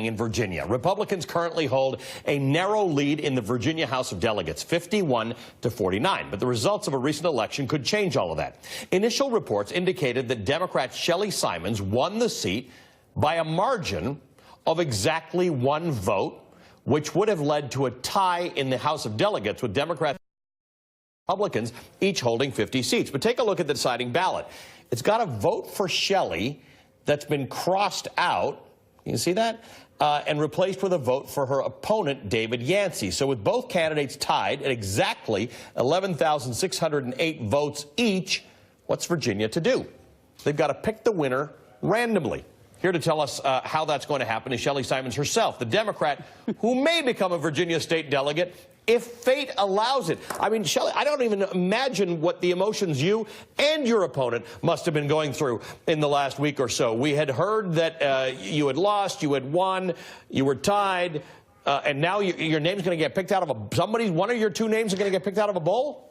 in Virginia. Republicans currently hold a narrow lead in the Virginia House of Delegates, 51 to 49. But the results of a recent election could change all of that. Initial reports indicated that Democrat Shelley Simons won the seat by a margin of exactly one vote, which would have led to a tie in the House of Delegates with Democrats and Republicans each holding 50 seats. But take a look at the deciding ballot. It's got a vote for Shelley that's been crossed out, you can see that, and replaced with a vote for her opponent, David Yancey. So with both candidates tied at exactly 11,608 votes each, what's Virginia to do? They've got to pick the winner randomly. Here to tell us how that's going to happen is Shelley Simons herself, the Democrat who may become a Virginia state delegate if fate allows it. I mean, Shelley, I don't even imagine what the emotions you and your opponent must have been going through in the last week or so. We had heard that you had lost, you had won, you were tied, and now your name's going to get picked out of one of your two names are going to get picked out of a bowl?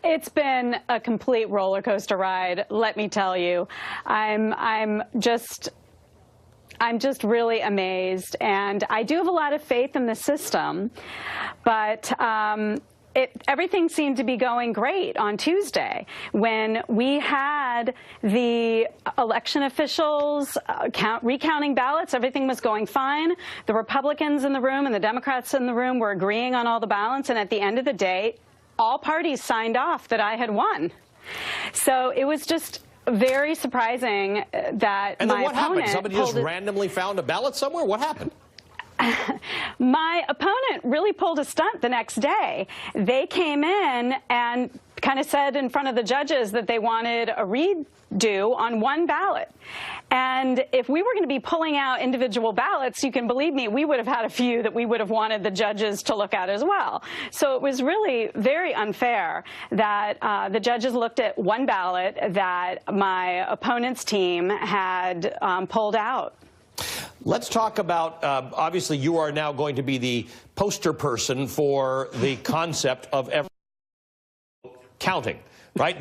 It's been a complete roller coaster ride, let me tell you. I'm just really amazed, and I do have a lot of faith in the system, but everything seemed to be going great on Tuesday when we had the election officials recounting ballots. Everything was going fine. The Republicans in the room and the Democrats in the room were agreeing on all the ballots, and at the end of the day, all parties signed off that I had won. So it was just very surprising that and then my what opponent happened? Somebody just randomly found a ballot somewhere? What happened? My opponent really pulled a stunt the next day. They came in and kind of said in front of the judges that they wanted a redo on one ballot. And if we were going to be pulling out individual ballots, you can believe me, we would have had a few that we would have wanted the judges to look at as well. So it was really very unfair that the judges looked at one ballot that my opponent's team had pulled out. Let's talk about, obviously, you are now going to be the poster person for the concept of every counting, right?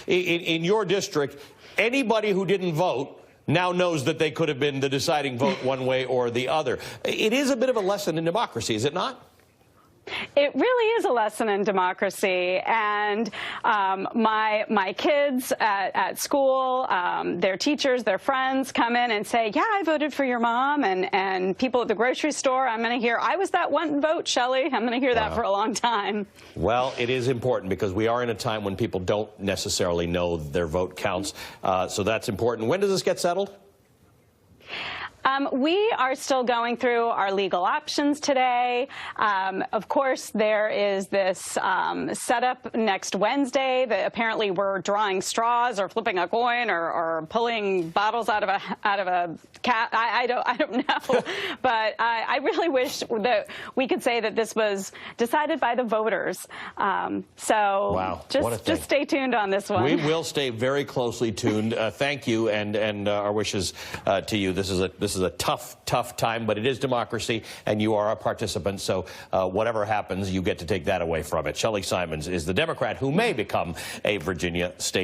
In your district, anybody who didn't vote now knows that they could have been the deciding vote one way or the other. It is a bit of a lesson in democracy, is it not? It really is a lesson in democracy, and my kids at school, their teachers, their friends come in and say, yeah, I voted for your mom, and people at the grocery store, I'm going to hear, I was that one vote, Shelley. I'm going to hear that for a long time. Well, it is important because we are in a time when people don't necessarily know their vote counts, so that's important. When does this get settled? We are still going through our legal options today. Of course, there is this setup next Wednesday that apparently we're drawing straws or flipping a coin or pulling bottles out of a cat. I don't know, but I really wish that we could say that this was decided by the voters. Wow, just stay tuned on this one. We will stay very closely tuned. Thank you, and our wishes to you. This is a tough time, but it is democracy, and you are a participant, so whatever happens, you get to take that away from it. Shelley Simons is the Democrat who may become a Virginia state